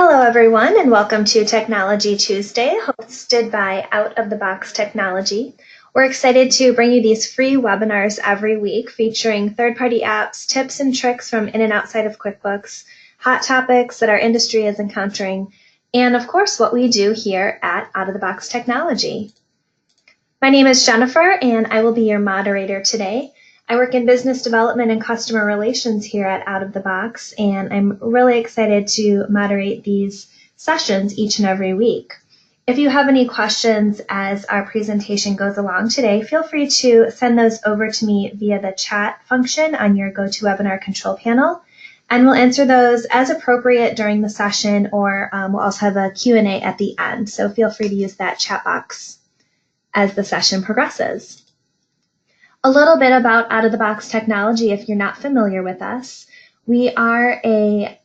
Hello, everyone, and welcome to Technology Tuesday, hosted by Out of the Box Technology. We're excited to bring you these free webinars every week featuring third-party apps, tips and tricks from in and outside of QuickBooks, hot topics that our industry is encountering, and of course, what we do here at Out of the Box Technology. My name is Jennifer, and I will be your moderator today. I work in business development and customer relations here at Out of the Box, and I'm really excited to moderate these sessions each and every week. If you have any questions as our presentation goes along today, feel free to send those over to me via the chat function on your GoToWebinar control panel, and we'll answer those as appropriate during the session, or we'll also have a Q&A at the end, so feel free to use that chat box as the session progresses. A little bit about Out of the Box Technology if you're not familiar with us. We are a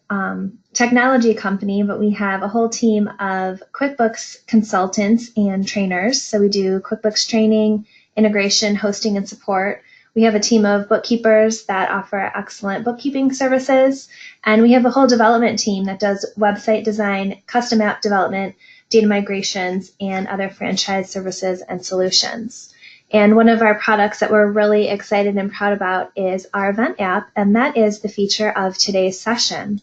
technology company, but we have a whole team of QuickBooks consultants and trainers. So we do QuickBooks training, integration, hosting, and support. We have a team of bookkeepers that offer excellent bookkeeping services. And we have a whole development team that does website design, custom app development, data migrations, and other franchise services and solutions. And one of our products that we're really excited and proud about is our event app, and that is the feature of today's session.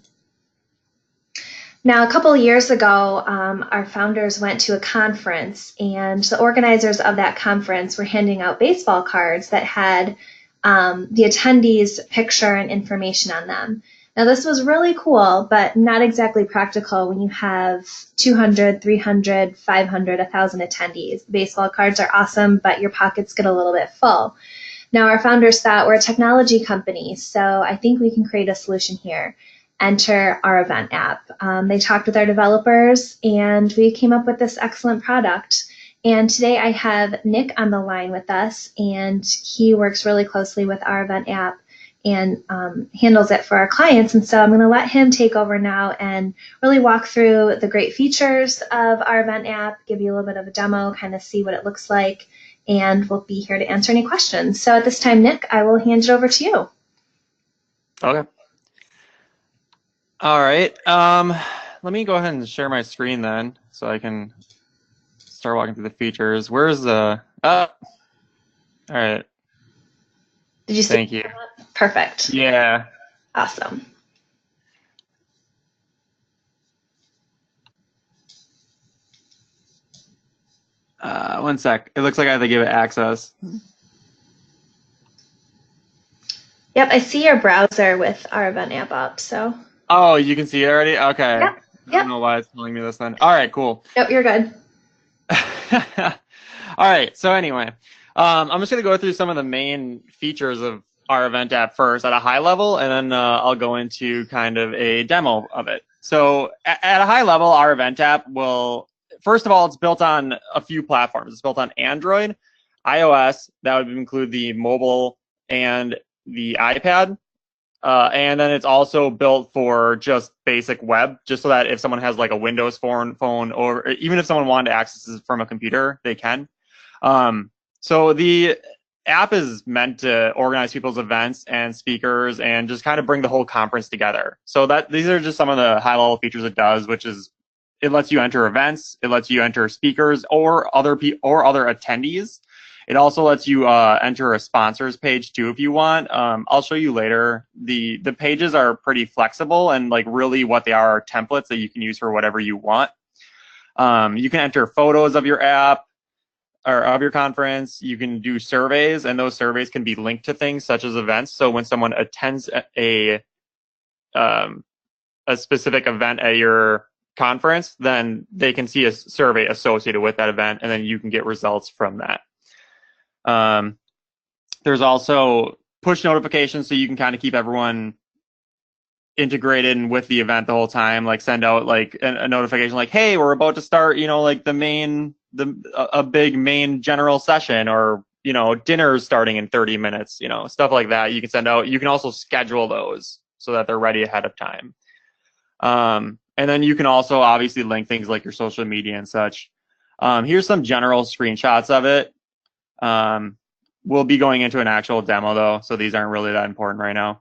Now, a couple of years ago, our founders went to a conference, and the organizers of that conference were handing out baseball cards that had the attendees' picture and information on them. Now, this was really cool, but not exactly practical when you have 200, 300, 500, 1,000 attendees. Baseball cards are awesome, but your pockets get a little bit full. Now, our founders thought we're a technology company, so I think we can create a solution here. Enter our event app. They talked with our developers, and we came up with this excellent product. And today I have Nick on the line with us, and he works really closely with our event app and handles it for our clients. And so I'm going to let him take over now and really walk through the great features of our event app, give you a little bit of a demo, kind of see what it looks like, and we'll be here to answer any questions. So at this time, Nick, I will hand it over to you. Okay. All right. Let me go ahead and share my screen then so I can start walking through the features. Where's the... all right. Did you see? Thank you. Perfect. Yeah. Awesome. One sec. It looks like I have to give it access. Yep, I see your browser with our event app up, so. Oh, you can see it already? Okay. Yep. I don't know why it's telling me this then. All right, cool. Yep, you're good. All right, so anyway, I'm just going to go through some of the main features of our event app first at a high level, and then I'll go into kind of a demo of it. So at a high level, our event app will, first of all, it's built on a few platforms. It's built on Android, iOS, that would include the mobile and the iPad. And then it's also built for just basic web, just so that if someone has like a Windows phone, or even if someone wanted to access this from a computer, they can. So the app is meant to organize people's events and speakers and just kind of bring the whole conference together. So that these are just some of the high-level features it does, which is it lets you enter events, it lets you enter speakers or other attendees. It also lets you enter a sponsors page too if you want. I'll show you later. The pages are pretty flexible, and like really what they are templates that you can use for whatever you want. You can enter photos of your app or of your conference. You can do surveys, and those surveys can be linked to things such as events. So when someone attends a specific event at your conference, then they can see a survey associated with that event, and then you can get results from that. There's also push notifications, so you can kind of keep everyone integrated and with the event the whole time, like send out like a notification like, hey, we're about to start, you know, like a big main general session, or, you know, dinner's starting in 30 minutes, you know, stuff like that. You can send out, you can also schedule those so that they're ready ahead of time. And then you can also obviously link things like your social media and such. Here's some general screenshots of it. We'll be going into an actual demo though, so these aren't really that important right now.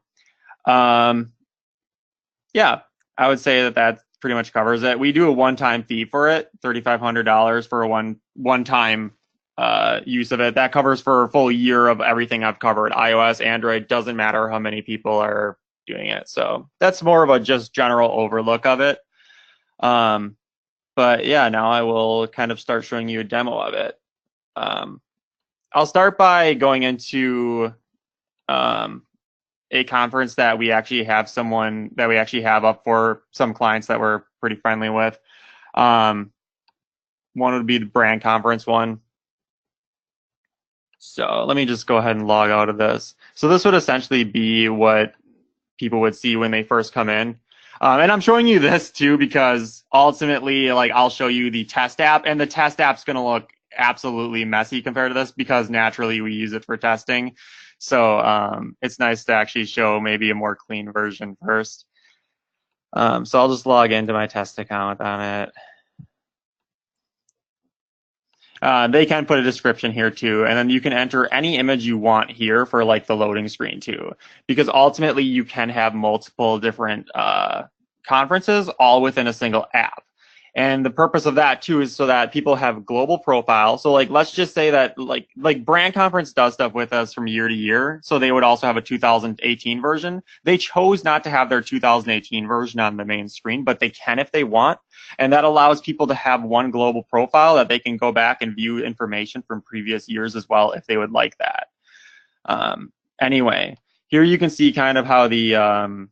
Yeah, I would say that pretty much covers it. We do a one-time fee for it, $3,500 for a one-time use of it. That covers for a full year of everything I've covered. iOS, Android, doesn't matter how many people are doing it. So that's more of a just general overlook of it. But yeah, now I will kind of start showing you a demo of it. I'll start by going into a conference that we actually have up for some clients that we're pretty friendly with. One would be the brand conference one. So let me just go ahead and log out of this. So this would essentially be what people would see when they first come in. And I'm showing you this too because ultimately, like, I'll show you the test app, and the test app's going to look absolutely messy compared to this because naturally we use it for testing. So it's nice to actually show maybe a more clean version first. So I'll just log into my test account on it. They can put a description here too, and then you can enter any image you want here for like the loading screen too, because ultimately you can have multiple different conferences all within a single app. And the purpose of that too is so that people have global profile. So like, let's just say that like Brand Conference does stuff with us from year to year. So they would also have a 2018 version. They chose not to have their 2018 version on the main screen, but they can if they want. And that allows people to have one global profile that they can go back and view information from previous years as well if they would like that. Anyway, here you can see kind of how the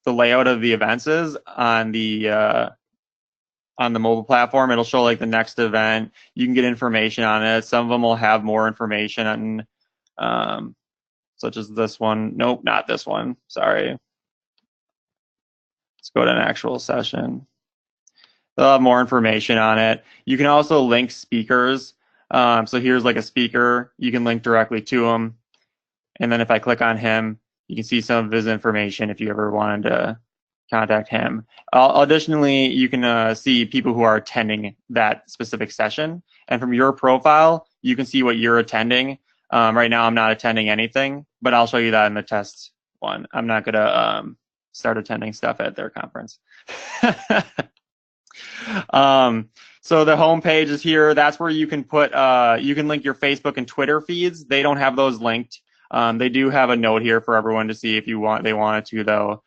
layout of the events is on the mobile platform. It'll show like the next event. You can get information on it. Some of them will have more information on, such as this one. Nope, not this one. Sorry. Let's go to an actual session. They'll have more information on it. You can also link speakers. So here's like a speaker. You can link directly to him. And then if I click on him, you can see some of his information if you ever wanted to contact him. Additionally, you can see people who are attending that specific session. And from your profile, you can see what you're attending. Right now, I'm not attending anything, but I'll show you that in the test one. I'm not going to start attending stuff at their conference. So the home page is here. That's where you can put, you can link your Facebook and Twitter feeds. They don't have those linked. They do have a note here for everyone to see if they wanted to though.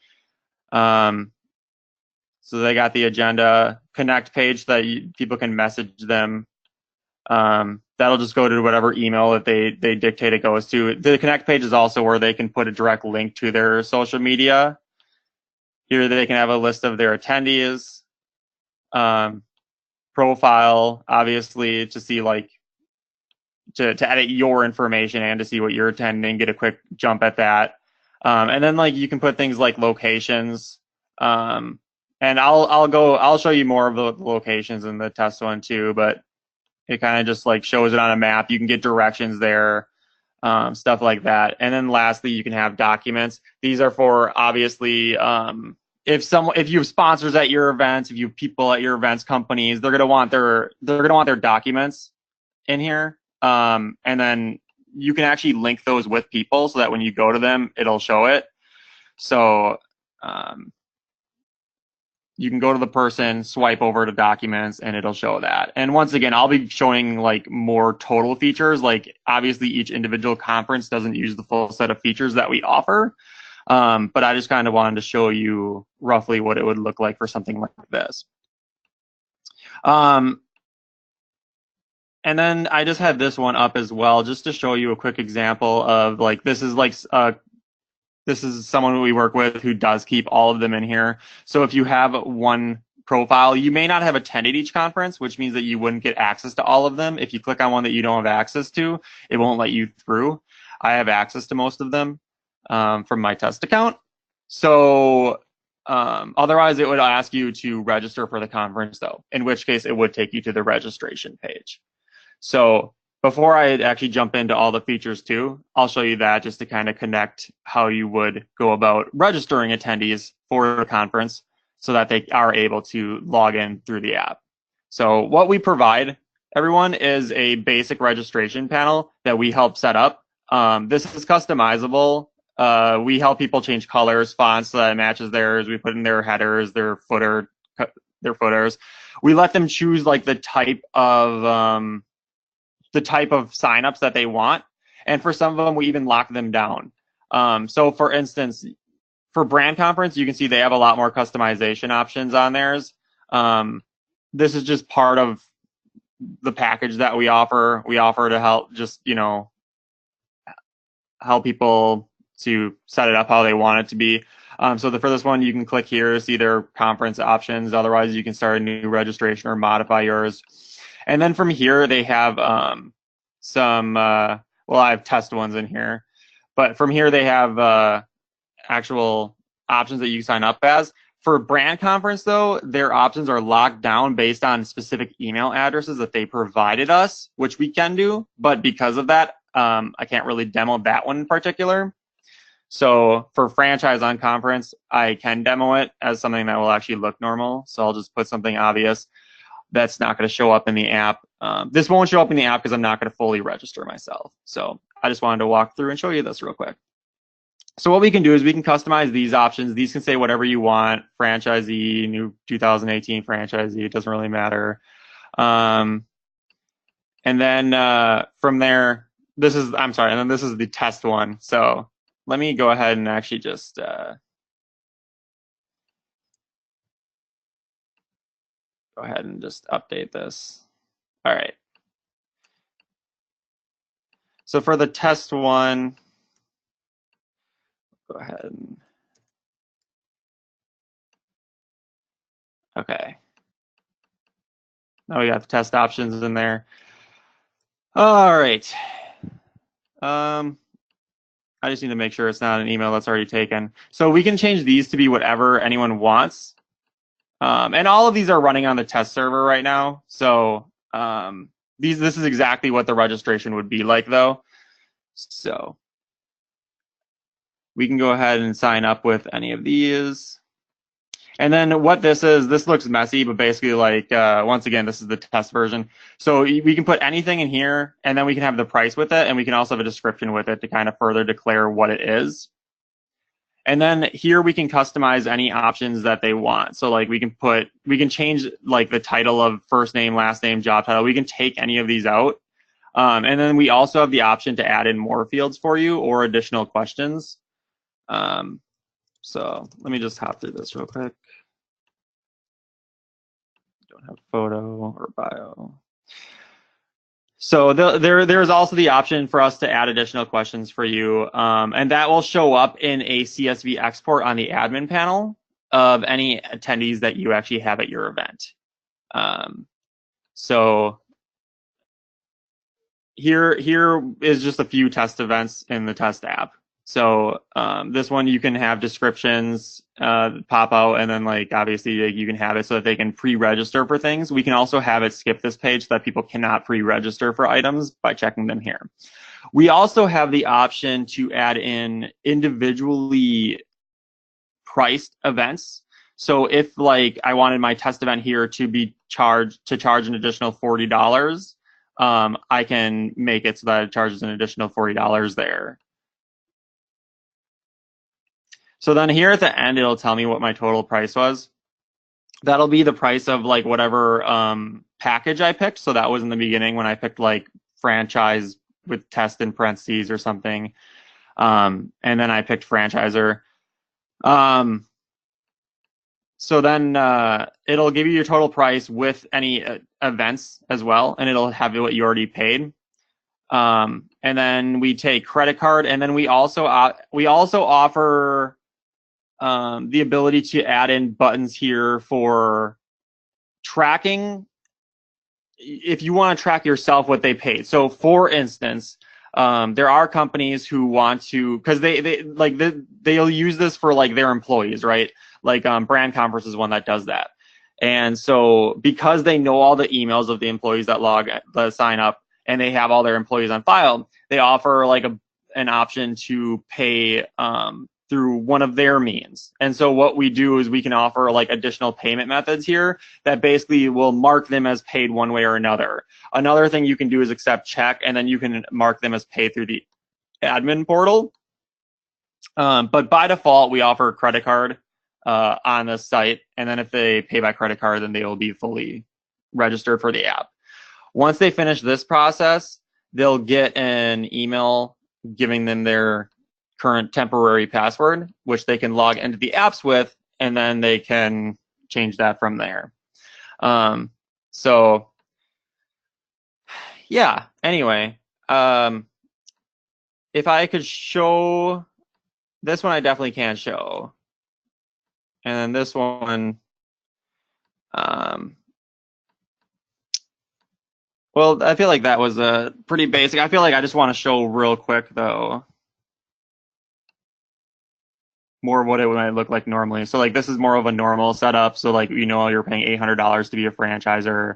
So they got the agenda connect page that people can message them. That'll just go to whatever email that they dictate it goes to. The connect page is also where they can put a direct link to their social media. Here they can have a list of their attendees. Profile, obviously, to see like, to edit your information and to see what you're attending, get a quick jump at that. And then like you can put things like locations. And I'll show you more of the locations in the test one too, but it kind of just like shows it on a map. You can get directions there, stuff like that. And then lastly, you can have documents. These are for obviously, if you have sponsors at your events, if you have people at your events, companies, they're gonna want their documents in here. And then you can actually link those with people so that when you go to them, it'll show it. So you can go to the person, swipe over to documents, and it'll show that. And once again, I'll be showing like more total features. Like obviously each individual conference doesn't use the full set of features that we offer. But I just kind of wanted to show you roughly what it would look like for something like this. And then I just had this one up as well, just to show you a quick example of like, this is someone who we work with who does keep all of them in here. So if you have one profile, you may not have attended each conference, which means that you wouldn't get access to all of them. If you click on one that you don't have access to, it won't let you through. I have access to most of them from my test account. So otherwise, it would ask you to register for the conference though, in which case it would take you to the registration page. So before I actually jump into all the features too, I'll show you that just to kind of connect how you would go about registering attendees for the conference so that they are able to log in through the app. So what we provide everyone is a basic registration panel that we help set up. This is customizable We help people change colors, fonts so that it matches theirs. We put in their headers, their footers. We let them choose like the type of signups that they want, and for some of them, we even lock them down. So, for instance, for brand conference, you can see they have a lot more customization options on theirs. This is just part of the package that we offer. We offer to help just, help people to set it up how they want it to be. So for this one, you can click here to see their conference options. Otherwise, you can start a new registration or modify yours. And then from here, they have some, well, I have test ones in here. But from here, they have actual options that you can sign up as. For brand conference, though, their options are locked down based on specific email addresses that they provided us, which we can do. But because of that, I can't really demo that one in particular. So for franchise on conference, I can demo it as something that will actually look normal. So I'll just put something obvious that's not going to show up in the app. This won't show up in the app because I'm not going to fully register myself. So I just wanted to walk through and show you this real quick. So what we can do is we can customize these options. These can say whatever you want, franchisee, new 2018 franchisee, it doesn't really matter. And then from there, I'm sorry, and then this is the test one. So let me go ahead and actually just go ahead and just update this. All right. So for the test one, go ahead and, okay. Now we got the test options in there. All right. I just need to make sure it's not an email that's already taken. So we can change these to be whatever anyone wants. And all of these are running on the test server right now. So this is exactly what the registration would be like, though. So we can go ahead and sign up with any of these. And then what this looks messy, but basically, like, once again, this is the test version. So we can put anything in here, and then we can have the price with it, and we can also have a description with it to kind of further declare what it is. And then here we can customize any options that they want. So like we can change like the title of first name, last name, job title. We can take any of these out. And then we also have the option to add in more fields for you or additional questions. So let me just hop through this real quick. Don't have photo or bio. So there's also the option for us to add additional questions for you, and that will show up in a CSV export on the admin panel of any attendees that you actually have at your event. So here is just a few test events in the test app. So this one you can have descriptions pop out, and then like obviously you can have it so that they can pre-register for things. We can also have it skip this page so that people cannot pre-register for items by checking them here. We also have the option to add in individually priced events. So if like I wanted my test event here to be charge an additional $40, I can make it so that it charges an additional $40 there. So then here at the end, it'll tell me what my total price was. That'll be the price of like whatever package I picked. So that was in the beginning when I picked like franchise with test in parentheses or something. And then I picked franchiser. So then it'll give you your total price with any events as well, and it'll have what you already paid. And then we take credit card, and then we also offer the ability to add in buttons here for tracking if you want to track yourself what they paid. So for instance, there are companies who want to, because they'll use this for like their employees, right? Like Brand Conference is one that does that. And so because they know all the emails of the employees that sign up, and they have all their employees on file, they offer like an option to pay through one of their means. And so what we do is we can offer like additional payment methods here that basically will mark them as paid one way or another. Another thing you can do is accept check, and then you can mark them as paid through the admin portal. But by default, we offer a credit card on the site, and then if they pay by credit card, then they will be fully registered for the app. Once they finish this process, they'll get an email giving them their current temporary password, which they can log into the apps with, and then they can change that from there. So yeah, anyway, if I could show this one, I definitely can show. And then this one, well, I feel like that was pretty basic. I feel like I just want to show real quick, though, more of what it might look like normally. So like this is more of a normal setup. So like, you're paying $800 to be a franchisor.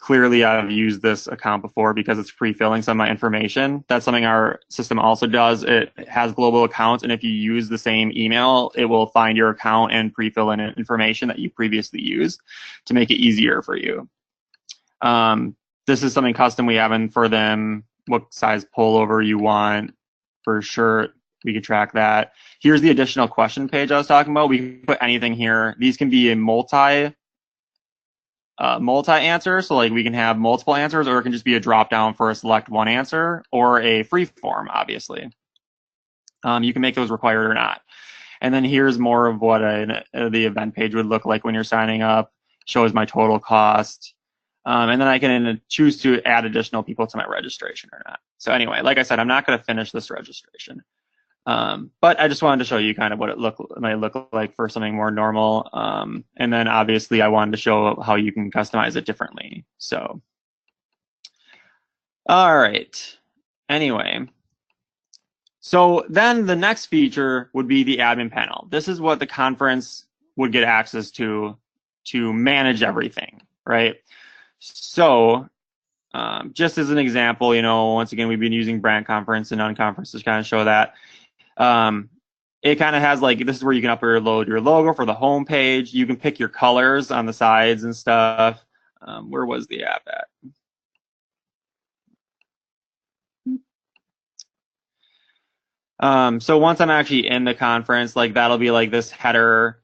Clearly, I've used this account before because it's pre-filling some of my information. That's something our system also does. It has global accounts, and if you use the same email, it will find your account and pre-fill in information that you previously used to make it easier for you. This is something custom we have in for them. What size pullover you want, for sure. We can track that. Here's the additional question page I was talking about. We can put anything here. These can be a multi-answer, so like we can have multiple answers, or it can just be a drop down for a select one answer, or a free form, obviously. You can make those required or not. And then here's more of what the event page would look like when you're signing up. Shows my total cost. And then I can choose to add additional people to my registration or not. So anyway, like I said, I'm not going to finish this registration. But I just wanted to show you kind of what it might look like for something more normal. And then obviously I wanted to show how you can customize it differently. So, all right. Anyway, so then the next feature would be the admin panel. This is what the conference would get access to manage everything, right? So just as an example, once again, we've been using brand conference and unconference to kind of show that. It kind of has like, this is where you can upload your logo for the home page. You can pick your colors on the sides and stuff. Where was the app at? So once I'm actually in the conference, like that'll be like this header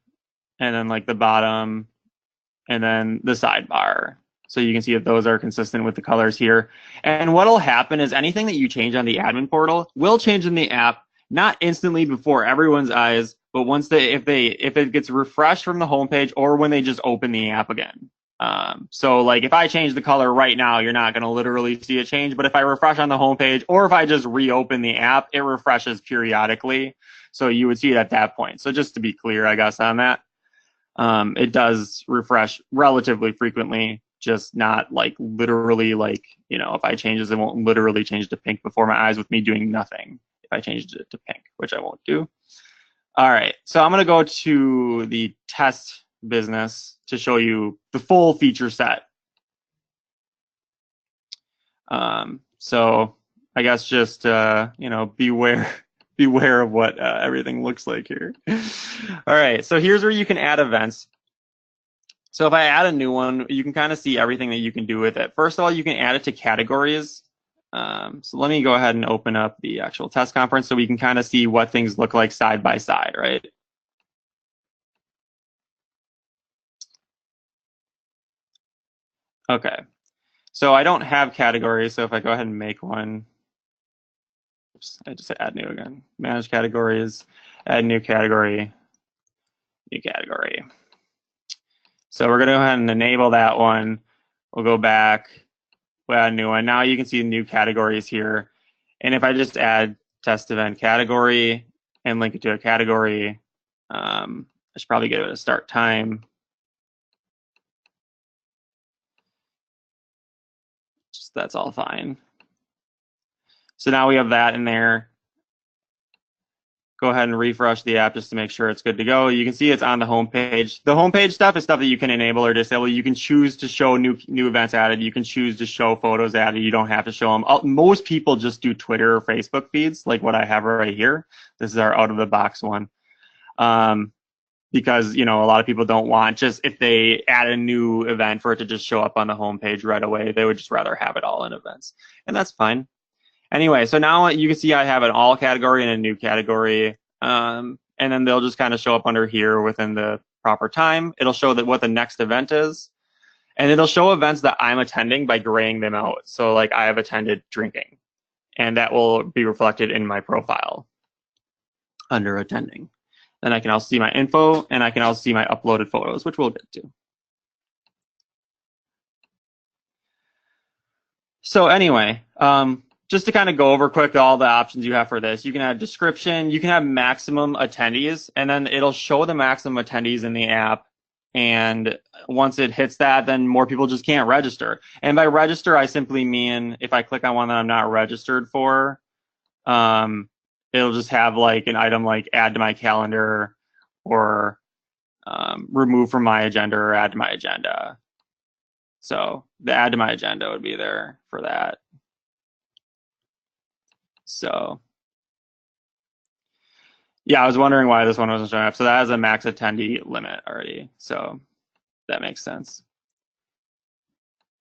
and then like the bottom and then the sidebar. So you can see that those are consistent with the colors here. And what'll happen is anything that you change on the admin portal will change in the app, not instantly before everyone's eyes, but once if it gets refreshed from the homepage or when they just open the app again. So like if I change the color right now, you're not going to literally see a change, but if I refresh on the homepage or if I just reopen the app, it refreshes periodically. So you would see it at that point. So just to be clear, I guess, on that, it does refresh relatively frequently, just not like literally like, if I change this, it won't literally change to pink before my eyes with me doing nothing. If I changed it to pink, which I won't do. All right, so I'm going to go to the test business to show you the full feature set. So I guess just, beware of what everything looks like here. All right, so here's where you can add events. So if I add a new one, you can kind of see everything that you can do with it. First of all, you can add it to categories. So let me go ahead and open up the actual test conference so we can kind of see what things look like side by side, right? Okay, so I don't have categories, so if I go ahead and make one, oops, I just said add new again. Manage categories, add new category, new category. So we're gonna go ahead and enable that one. We'll go back, we'll add a new one. Now you can see new categories here. And if I just add test event category and link it to a category, I should probably give it a start time. Just, that's all fine. So now we have that in there. Go ahead and refresh the app just to make sure it's good to go. You can see it's on the home page. The home page stuff is stuff that you can enable or disable. You can choose to show new events added. You can choose to show photos added. You don't have to show them. Most people just do Twitter or Facebook feeds, like what I have right here. This is our out-of-the-box one. Because, a lot of people don't want just if they add a new event for it to just show up on the home page right away. They would just rather have it all in events. And that's fine. Anyway, so now you can see I have an all category and a new category. and then they'll just kind of show up under here within the proper time. It'll show that what the next event is, and it'll show events that I'm attending by graying them out. So like I have attended drinking, and that will be reflected in my profile under attending. Then I can also see my info, and I can also see my uploaded photos, which we'll get to. So anyway, just to kind of go over quick all the options you have for this, you can add description, you can have maximum attendees, and then it'll show the maximum attendees in the app. And once it hits that, then more people just can't register. And by register, I simply mean if I click on one that I'm not registered for, it'll just have like an item like add to my calendar or remove from my agenda or add to my agenda. So the add to my agenda would be there for that. So yeah, I was wondering why this one wasn't showing up. So that has a max attendee limit already. So that makes sense.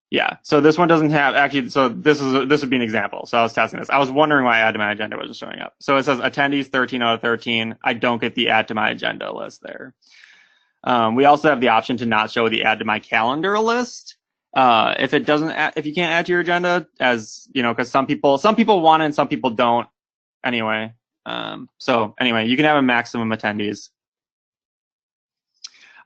Yeah, so this one doesn't have, actually, so this would be an example. So I was testing this. I was wondering why add to my agenda wasn't showing up. So it says attendees 13 out of 13. I don't get the add to my agenda list there. We also have the option to not show the add to my calendar list. If it doesn't, if you can't add to your agenda, as you know, because some people want it and some people don't. Anyway, so anyway, you can have a maximum attendees.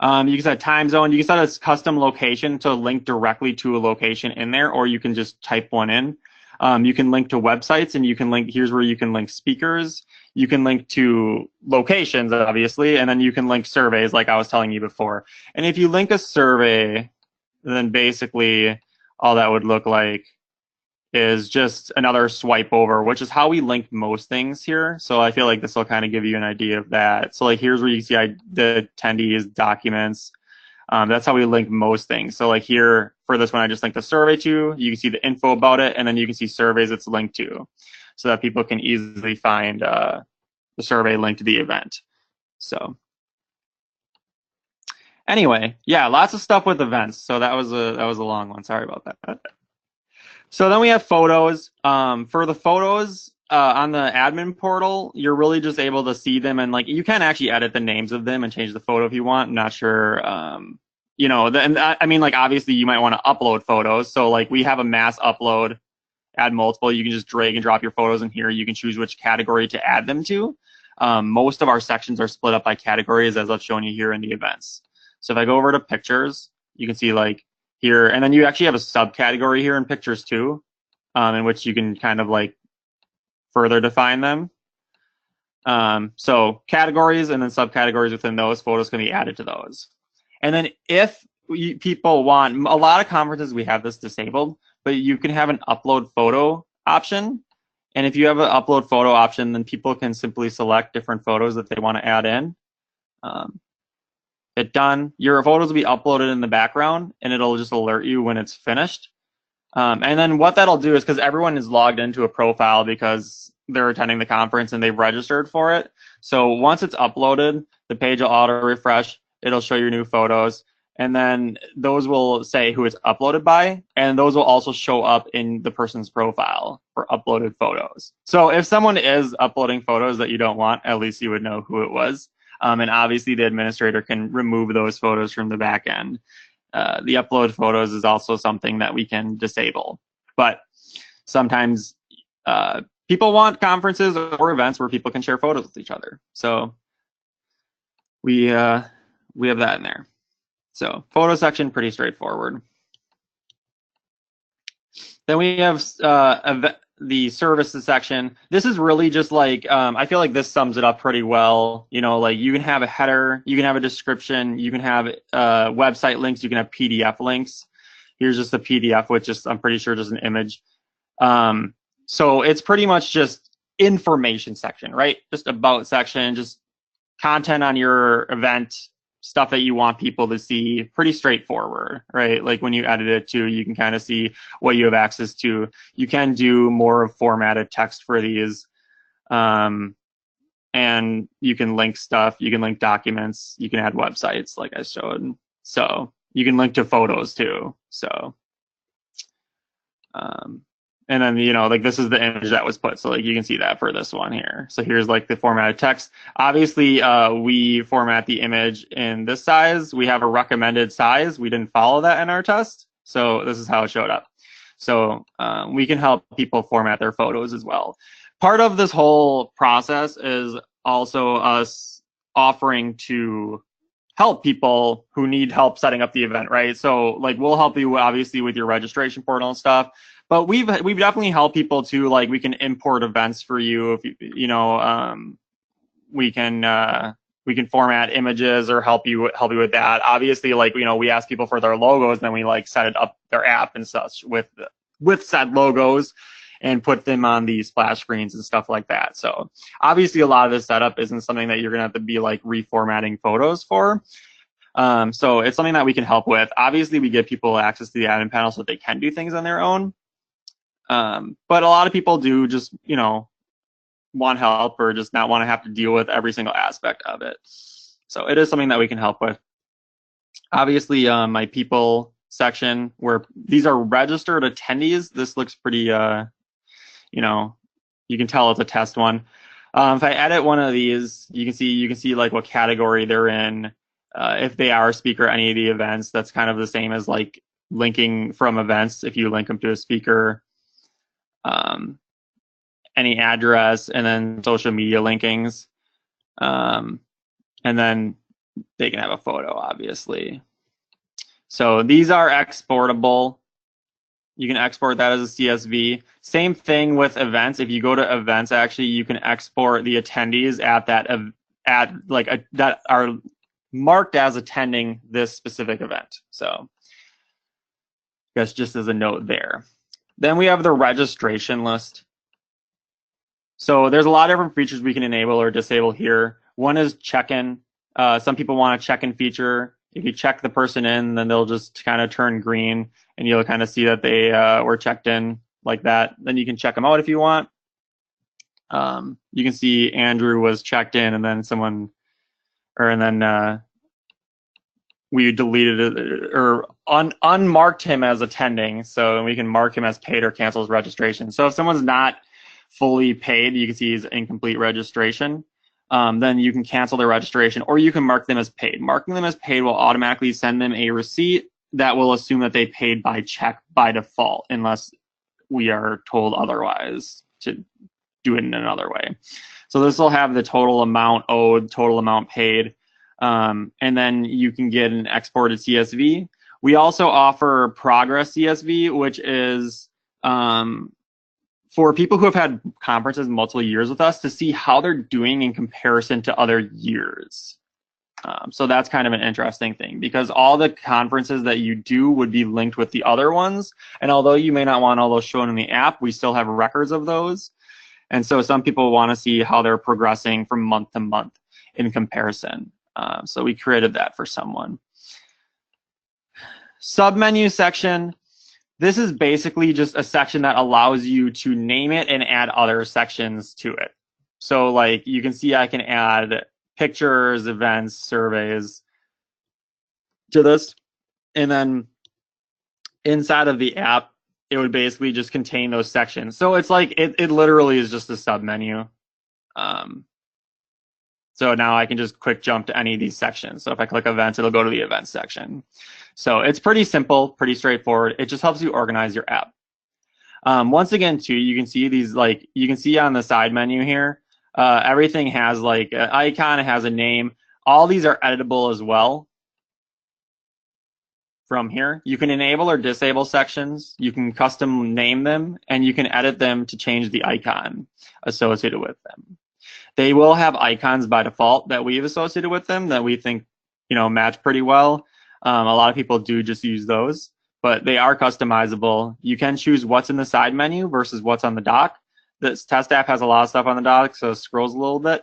You can set a time zone. You can set a custom location to link directly to a location in there, or you can just type one in. You can link to websites, and you can link, here's where you can link speakers. You can link to locations, obviously, and then you can link surveys like I was telling you before. And if you link a survey, then basically all that would look like is just another swipe over, which is how we link most things here. So I feel like this will kind of give you an idea of that. So like here's where you see the attendees, documents. That's how we link most things. So like here for this one, I just linked the survey to. You can see the info about it, and then you can see surveys it's linked to, so that people can easily find the survey linked to the event. So anyway, yeah, lots of stuff with events. So that was a long one. Sorry about that. So then we have photos. For the photos on the admin portal, you're really just able to see them, and like you can actually edit the names of them and change the photo if you want. I'm not sure. You know, and I mean, like obviously you might want to upload photos. So like we have a mass upload, add multiple. You can just drag and drop your photos in here. You can choose which category to add them to. Most of our sections are split up by categories, as I've shown you here in the events. So if I go over to pictures, you can see like here, and then you actually have a subcategory here in pictures too, in which you can kind of like further define them. So categories and then subcategories within those, photos can be added to those. And then if people want, a lot of conferences we have this disabled, but you can have an upload photo option. And if you have an upload photo option, then people can simply select different photos that they want to add in. Hit done. Your photos will be uploaded in the background, and it'll just alert you when it's finished. And then what that'll do is, because everyone is logged into a profile because they're attending the conference and they've registered for it. So once it's uploaded, the page will auto refresh. It'll show your new photos, and then those will say who it's uploaded by, and those will also show up in the person's profile for uploaded photos. So if someone is uploading photos that you don't want, at least you would know who it was. And obviously the administrator can remove those photos from the back end. The upload photos is also something that we can disable. But sometimes people want conferences or events where people can share photos with each other. So we have that in there. So photo section, pretty straightforward. Then we have the services section. This is really just like, I feel like this sums it up pretty well. You know, like you can have a header, you can have a description, you can have website links, you can have PDF links. Here's just a PDF, which is, I'm pretty sure, just an image. So it's pretty much just information section, right? Just about section, just content on your event, stuff that you want people to see, pretty straightforward, right? Like when you edit it too, you can kind of see what you have access to. You can do more of formatted text for these. And you can link stuff, you can link documents, you can add websites like I showed. So you can link to photos too. So And then, you know, like this is the image that was put. So like you can see that for this one here. So here's like the formatted text. Obviously, we format the image in this size. We have a recommended size. We didn't follow that in our test. So this is how it showed up. So we can help people format their photos as well. Part of this whole process is also us offering to help people who need help setting up the event, right? So like we'll help you obviously with your registration portal and stuff. But we've definitely helped people too. Like we can import events for you if you know we can format images or help you with that. Obviously, like you know we ask people for their logos, and then we like set it up their app and such with said logos and put them on the splash screens and stuff like that. So obviously a lot of this setup isn't something that you're gonna have to be like reformatting photos for. So it's something that we can help with. Obviously, we give people access to the admin panel so that they can do things on their own. But a lot of people do just, you know, want help or just not want to have to deal with every single aspect of it. So it is something that we can help with. Obviously, my people section where these are registered attendees. This looks pretty, you know, you can tell it's a test one. If I edit one of these, you can see like what category they're in. If they are a speaker at any of the events, that's kind of the same as like linking from events. If you link them to a speaker, any address, and then social media linkings. And then they can have a photo, obviously. So these are exportable. You can export that as a CSV. Same thing with events. If you go to events, actually, you can export the attendees that are marked as attending this specific event. So that's just as a note there. Then we have the registration list. So there's a lot of different features we can enable or disable here. One is check-in. Some people want a check-in feature. If you check the person in, then they'll just kind of turn green and you'll kind of see that they were checked in like that. Then you can check them out if you want. You can see Andrew was checked in and then we deleted it or unmarked him as attending. So we can mark him as paid or cancel his registration. So if someone's not fully paid, you can see his incomplete registration. Then you can cancel their registration or you can mark them as paid. Marking them as paid will automatically send them a receipt that will assume that they paid by check by default, unless we are told otherwise to do it in another way. So this will have the total amount owed, total amount paid, and then you can get an exported CSV. We also offer progress CSV, which is for people who have had conferences multiple years with us to see how they're doing in comparison to other years. So that's kind of an interesting thing because all the conferences that you do would be linked with the other ones. And although you may not want all those shown in the app, we still have records of those. And so some people want to see how they're progressing from month to month in comparison. So we created that for someone. Submenu section. This is basically just a section that allows you to name it and add other sections to it. So like you can see I can add pictures, events, surveys to this. And then inside of the app, it would basically just contain those sections. So it's like, it literally is just a submenu. So now I can just quick jump to any of these sections. So if I click events, it'll go to the events section. So it's pretty simple, pretty straightforward. It just helps you organize your app. Once again, too, you can see these, like, you can see on the side menu here, everything has like an icon, it has a name. All these are editable as well from here. You can enable or disable sections. You can custom name them, and you can edit them to change the icon associated with them. They will have icons by default that we've associated with them that we think, you know, match pretty well. A lot of people do just use those, but they are customizable. You can choose what's in the side menu versus what's on the dock. This test app has a lot of stuff on the dock, so it scrolls a little bit.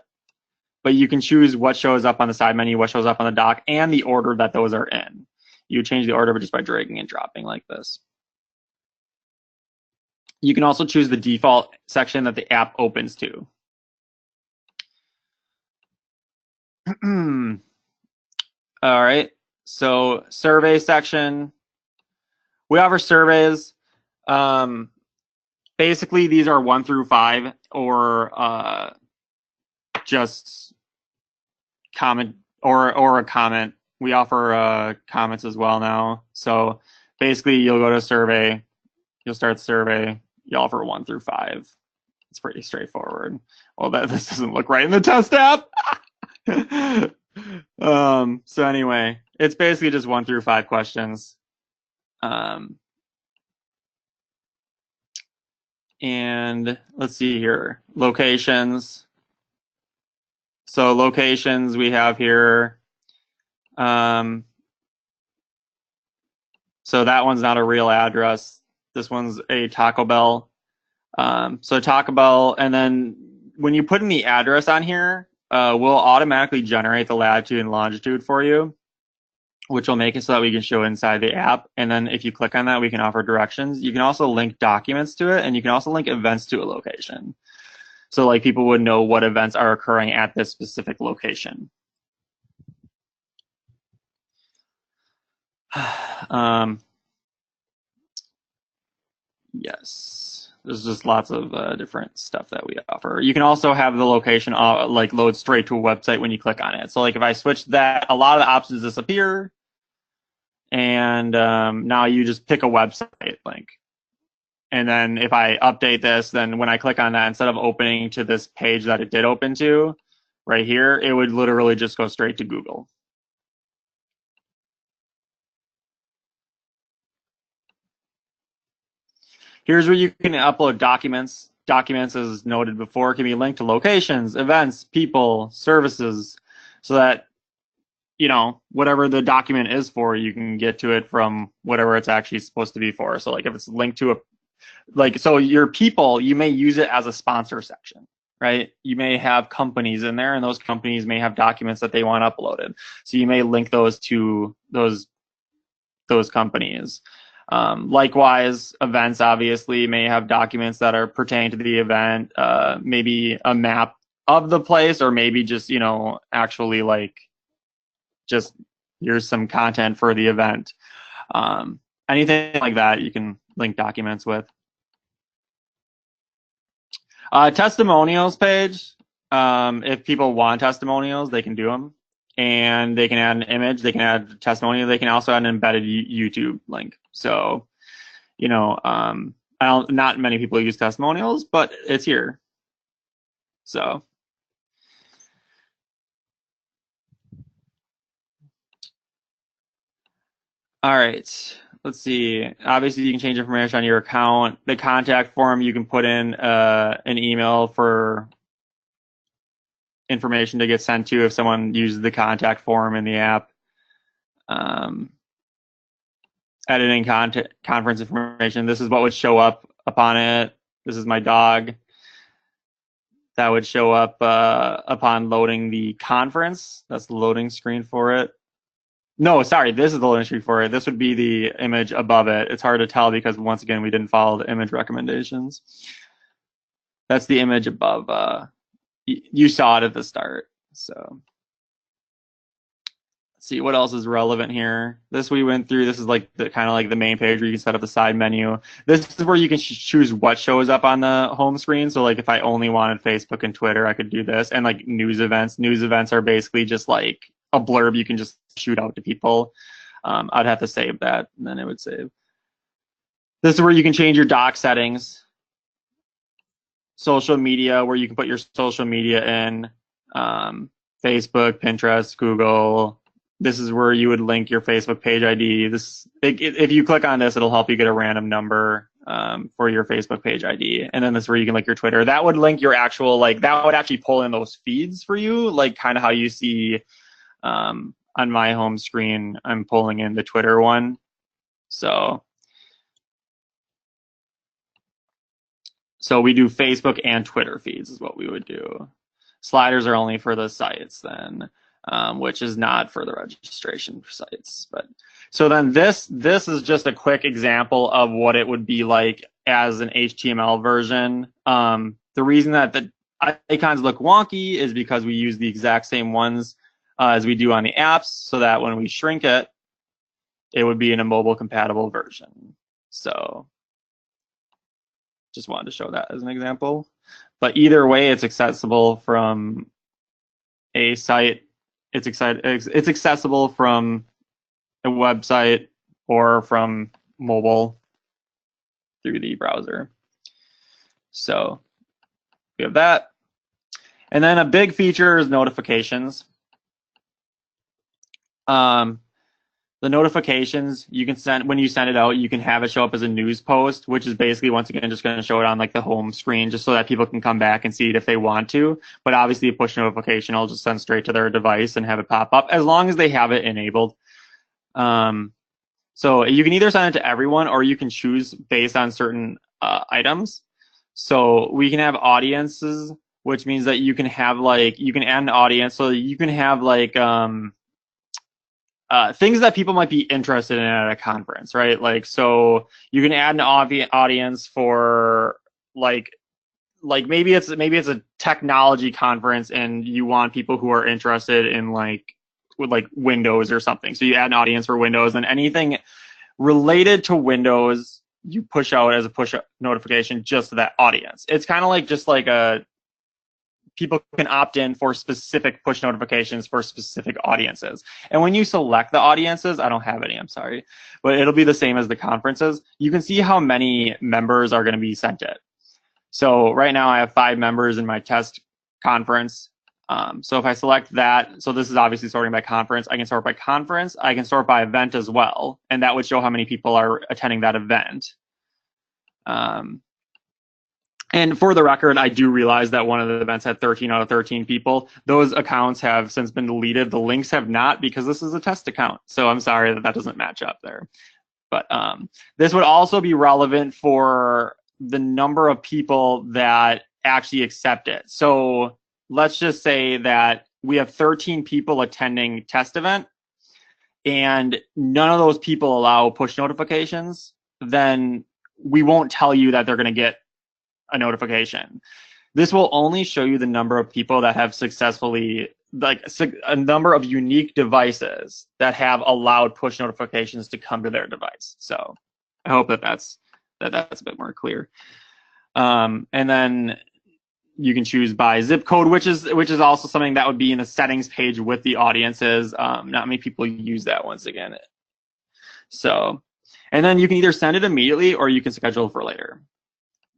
But you can choose what shows up on the side menu, what shows up on the dock, and the order that those are in. You change the order just by dragging and dropping like this. You can also choose the default section that the app opens to. All right, so survey section. We offer surveys. basically these are 1 through 5 or just comment or a comment. We offer comments as well now. So basically you'll go to survey, you'll start the survey, you offer 1 through 5. It's pretty straightforward. Well, this doesn't look right in the test app. So anyway, it's basically just 1 through 5 questions. And let's see here, locations. So locations we have here. So that one's not a real address. This one's a Taco Bell. So Taco Bell, and then when you put in the address on here, we'll automatically generate the latitude and longitude for you, which will make it so that we can show inside the app. And then if you click on that, we can offer directions. You can also link documents to it, and you can also link events to a location. So like people would know what events are occurring at this specific location. Yes, there's just lots of different stuff that we offer. You can also have the location like load straight to a website when you click on it. So like if I switch that, a lot of the options disappear, and now you just pick a website link. And then if I update this, then when I click on that, instead of opening to this page that it did open to right here, it would literally just go straight to Google. Here's where you can upload documents. Documents, as noted before, can be linked to locations, events, people, services, so that, you know, whatever the document is for, you can get to it from whatever it's actually supposed to be for. So like if it's linked to so your people, you may use it as a sponsor section, right? You may have companies in there, and those companies may have documents that they want uploaded. So you may link those to those companies. Likewise, events obviously may have documents that are pertaining to the event, maybe a map of the place, or maybe just, you know, actually like just here's some content for the event. Anything like that you can link documents with. Testimonials page, if people want testimonials, they can do them. And they can add an image, they can add a testimonial, they can also add an embedded YouTube link. So, you know, not many people use testimonials, but it's here. So. All right, let's see. Obviously, you can change information on your account. The contact form, you can put in an email for information to get sent to if someone uses the contact form in the app. Editing conference information. This is what would show up upon it. This is my dog. That would show up upon loading the conference. That's the loading screen for it. No, sorry, this is the loading screen for it. This would be the image above it. It's hard to tell because, once again, we didn't follow the image recommendations. That's the image above. You saw it at the start. So let's see what else is relevant here. This we went through. This is like the kind of like the main page where you can set up the side menu. This is where you can choose what shows up on the home screen. So like if I only wanted Facebook and Twitter, I could do this. And like news events. News events are basically just like a blurb you can just shoot out to people. I'd have to save that, and then it would save. This is where you can change your doc settings. Social media, where you can put your social media in. Facebook, Pinterest, Google. This is where you would link your Facebook page ID. If you click on this, it'll help you get a random number for your Facebook page ID. And then this is where you can link your Twitter. That would link your actual, like, that would actually pull in those feeds for you, like kind of how you see on my home screen. I'm pulling in the Twitter one. So we do Facebook and Twitter feeds is what we would do. Sliders are only for the sites then, which is not for the registration sites. But so then this is just a quick example of what it would be like as an HTML version. The reason that the icons look wonky is because we use the exact same ones as we do on the apps, so that when we shrink it, it would be in a mobile compatible version. So Just wanted to show that as an example. But either way, it's accessible from a site. It's accessible from a website or from mobile through the browser. So we have that. And then a big feature is notifications. The notifications you can send when you send it out, you can have it show up as a news post, which is basically, once again, just going to show it on like the home screen, just so that people can come back and see it if they want to. But obviously, a push notification will just send straight to their device and have it pop up, as long as they have it enabled. So you can either send it to everyone, or you can choose based on certain items. So we can have audiences, which means that you can have like, you can add an audience, so you can have like things that people might be interested in at a conference, right? Like, so you can add an audience for like maybe it's a technology conference and you want people who are interested in like with like Windows or something. So you add an audience for Windows, and anything related to Windows you push out as a push notification just to that audience. It's kind of like just like people can opt in for specific push notifications for specific audiences. And when you select the audiences, I don't have any, I'm sorry, but it'll be the same as the conferences. You can see how many members are going to be sent it. So right now I have 5 members in my test conference. So if I select that, so this is obviously sorting by conference. I can sort by conference. I can sort by event as well. And that would show how many people are attending that event. And for the record, I do realize that one of the events had 13 out of 13 people. Those accounts have since been deleted. The links have not, because this is a test account. So I'm sorry that doesn't match up there. But this would also be relevant for the number of people that actually accept it. So let's just say that we have 13 people attending test event, and none of those people allow push notifications. Then we won't tell you that they're going to get a notification. This will only show you the number of people that have successfully, like a number of unique devices that have allowed push notifications to come to their device. So I hope that's a bit more clear. And then you can choose by zip code, which is also something that would be in the settings page with the audiences. Not many people use that, once again. So, and then you can either send it immediately or you can schedule it for later.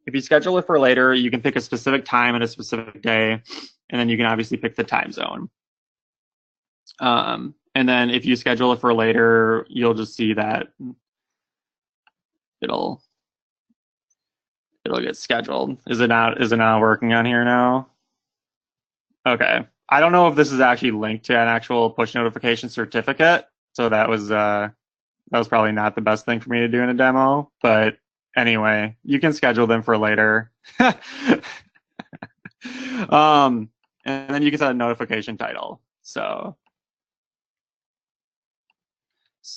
If you schedule it for later, you can pick a specific time and a specific day, and then you can obviously pick the time zone. And then if you schedule it for later, you'll just see that it'll get scheduled. Is it not working on here now? Okay. I don't know if this is actually linked to an actual push notification certificate, so that was probably not the best thing for me to do in a demo, but anyway, you can schedule them for later. And then you can set a notification title. So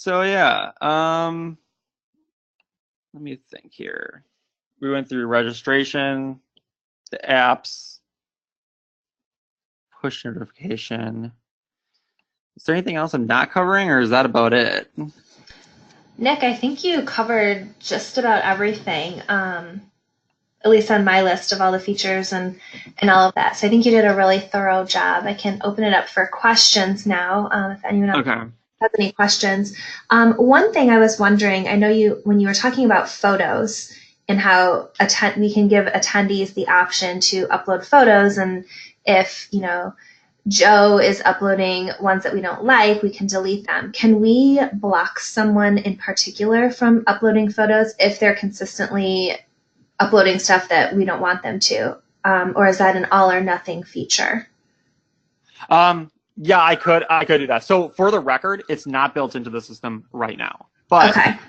yeah. Let me think here. We went through registration, the apps, push notification. Is there anything else I'm not covering, or is that about it? Nick, I think you covered just about everything, at least on my list of all the features and all of that. So I think you did a really thorough job. I can open it up for questions now, if anyone else has any questions. One thing I was wondering, I know when you were talking about photos and how we can give attendees the option to upload photos, and if, Joe is uploading ones that we don't like, we can delete them. Can we block someone in particular from uploading photos if they're consistently uploading stuff that we don't want them to? Or is that an all or nothing feature? Yeah, I could do that. So for the record, it's not built into the system right now. But okay.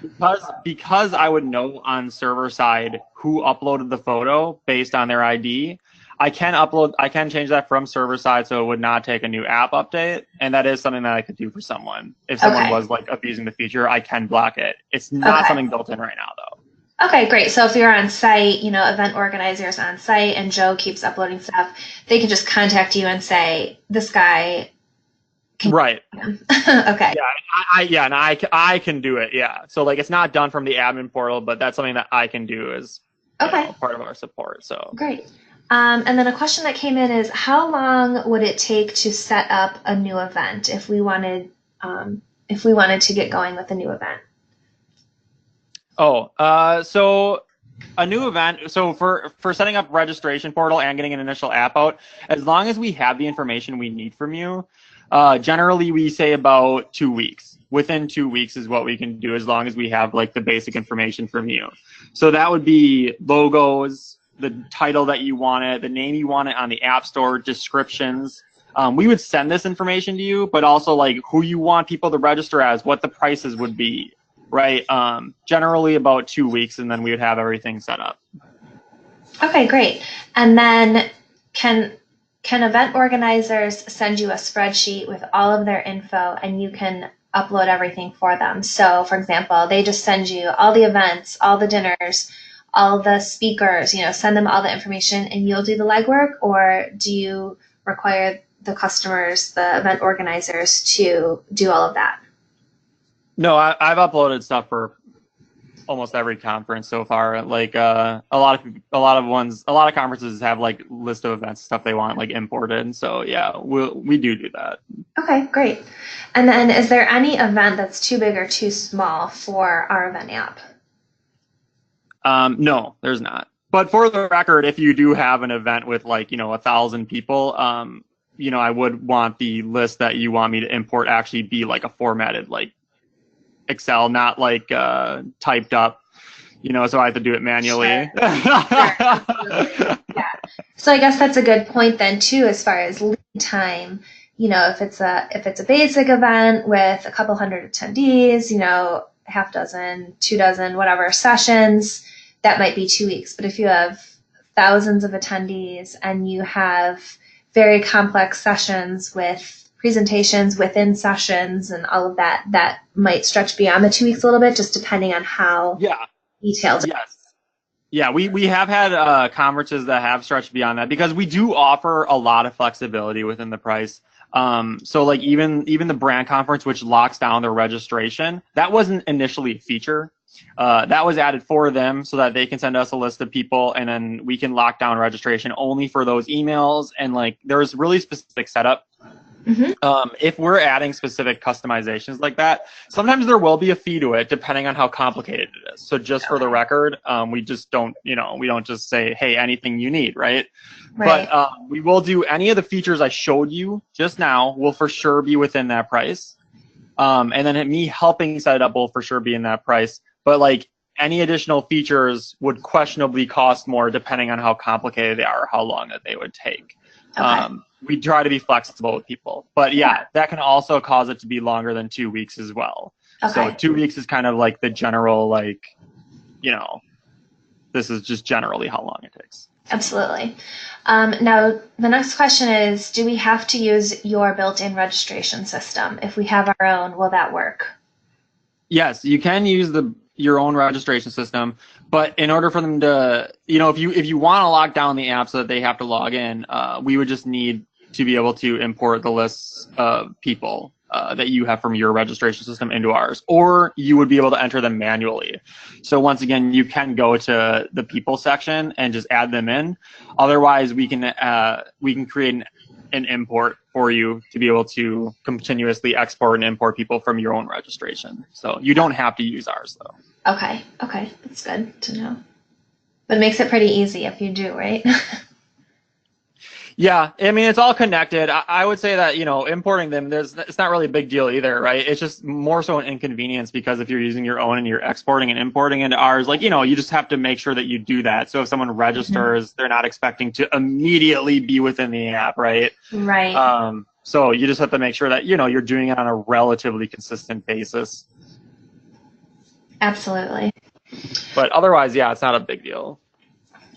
because I would know on server side who uploaded the photo based on their ID, I can change that from server side, so it would not take a new app update, and that is something that I could do for someone. If someone was like abusing the feature, I can block it. It's not something built in right now, though. Okay, great. So if you're on site, event organizers on site, and Joe keeps uploading stuff, they can just contact you and say, this guy can. Right. Okay. Yeah, and I can do it. Yeah. So like, it's not done from the admin portal, but that's something that I can do. Is Okay, part of our support. So great. And then a question that came in is, how long would it take to set up a new event if we wanted to get going with a new event? so a new event. So for setting up registration portal and getting an initial app out, as long as we have the information we need from you, generally we say about 2 weeks. Within 2 weeks is what we can do, as long as we have like the basic information from you. So that would be logos, the title that you want it, the name you want it on the App Store, descriptions. We would send this information to you, but also like who you want people to register as, what the prices would be, right? Generally about 2 weeks, and then we would have everything set up. Okay, great. And then can event organizers send you a spreadsheet with all of their info and you can upload everything for them? So, for example, they just send you all the events, all the dinners, all the speakers, send them all the information and you'll do the legwork, or do you require the customers, the event organizers, to do all of that? No, I've uploaded stuff for almost every conference so far. Like a lot of conferences have like list of events, stuff they want like imported. So yeah, we do that. Okay, great. And then is there any event that's too big or too small for our event app? No, there's not. But for the record, if you do have an event with like 1,000 people, I would want the list that you want me to import actually be like a formatted like Excel, not like typed up, so I have to do it manually. Sure. Sure. Yeah. So I guess that's a good point then too, as far as lead time. If it's a basic event with a couple hundred attendees, half dozen, 2 dozen, whatever sessions, that might be 2 weeks. But if you have thousands of attendees and you have very complex sessions with presentations within sessions and all of that, that might stretch beyond the 2 weeks a little bit, just depending on how detailed. Yes. Yeah, we have had conferences that have stretched beyond that, because we do offer a lot of flexibility within the price. So like even the brand conference, which locks down their registration, that wasn't initially a feature. That was added for them so that they can send us a list of people, and then we can lock down registration only for those emails. And like there's really specific setup. Mm-hmm. If we're adding specific customizations like that, sometimes there will be a fee to it depending on how complicated it is. So just for the record, we just don't, we don't just say, hey, anything you need, right? But we will do any of the features I showed you just now will for sure be within that price. And then me helping set it up will for sure be in that price. But like any additional features would questionably cost more depending on how complicated they are or how long that they would take. Okay. We try to be flexible with people, but yeah, that can also cause it to be longer than 2 weeks as well. Okay. So 2 weeks is kind of like the general, like, this is just generally how long it takes. Absolutely. Now, the next question is, do we have to use your built-in registration system? If we have our own, will that work? Yes, you can use your own registration system, but in order for them to, if you want to lock down the app so that they have to log in, we would just need to be able to import the lists of people that you have from your registration system into ours, or you would be able to enter them manually. So once again, you can go to the people section and just add them in. Otherwise, we can create an import for you to be able to continuously export and import people from your own registration. So you don't have to use ours though. Okay, that's good to know. But it makes it pretty easy if you do, right? Yeah, I mean, it's all connected. I would say that, importing them, it's not really a big deal either, right? It's just more so an inconvenience, because if you're using your own and you're exporting and importing into ours, like, you just have to make sure that you do that. So if someone registers, they're not expecting to immediately be within the app, right? Right. So you just have to make sure that, you're doing it on a relatively consistent basis. Absolutely. But otherwise, yeah, it's not a big deal.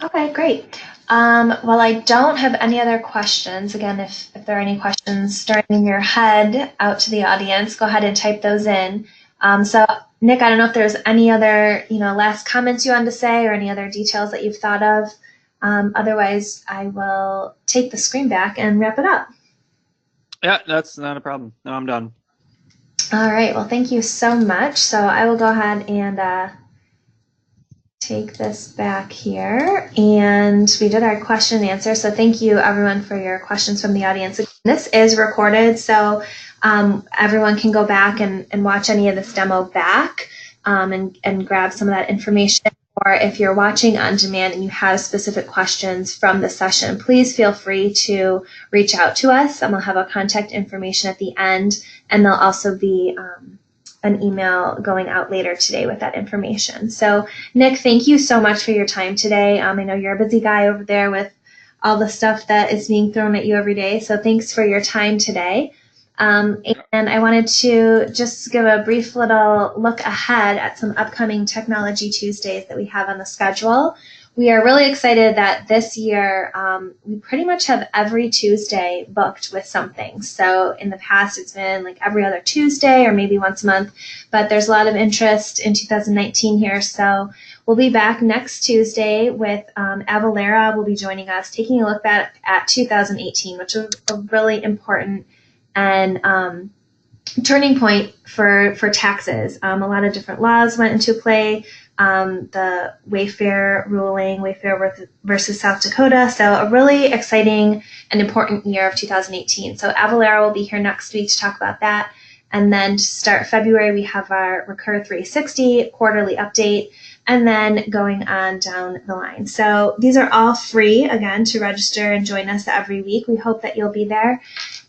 Okay, great. Well, I don't have any other questions. Again, if there are any questions starting in your head out to the audience, go ahead and type those in. So, Nick, I don't know if there's any other, last comments you wanted to say or any other details that you've thought of. Otherwise, I will take the screen back and wrap it up. Yeah, that's not a problem. No, I'm done. All right. Well, thank you so much. So I will go ahead and take take this back here, and we did our question and answer. So thank you everyone for your questions from the audience. This is recorded, so everyone can go back and watch any of this demo back and grab some of that information. Or if you're watching on demand and you have specific questions from the session, please feel free to reach out to us, and we'll have our contact information at the end, and there'll also be an email going out later today with that information. So Nick, thank you so much for your time today. I know you're a busy guy over there with all the stuff that is being thrown at you every day, so thanks for your time today. And I wanted to just give a brief little look ahead at some upcoming Technology Tuesdays that we have on the schedule. We are really excited that this year we pretty much have every Tuesday booked with something. So in the past it's been like every other Tuesday or maybe once a month, but there's a lot of interest in 2019 here. So we'll be back next Tuesday with Avalera will be joining us, taking a look back at 2018, which is a really important and turning point for taxes. A lot of different laws went into play. The Wayfair ruling, Wayfair versus South Dakota. So a really exciting and important year of 2018. So Avalera will be here next week to talk about that. And then to start February, we have our Recur 360 quarterly update, and then going on down the line. So these are all free, again, to register and join us every week. We hope that you'll be there,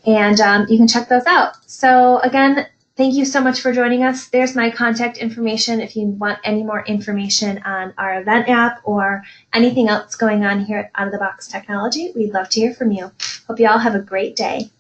and you can check those out. So again, thank you so much for joining us. There's my contact information if you want any more information on our event app or anything else going on here at Out of the Box Technology. We'd love to hear from you. Hope you all have a great day.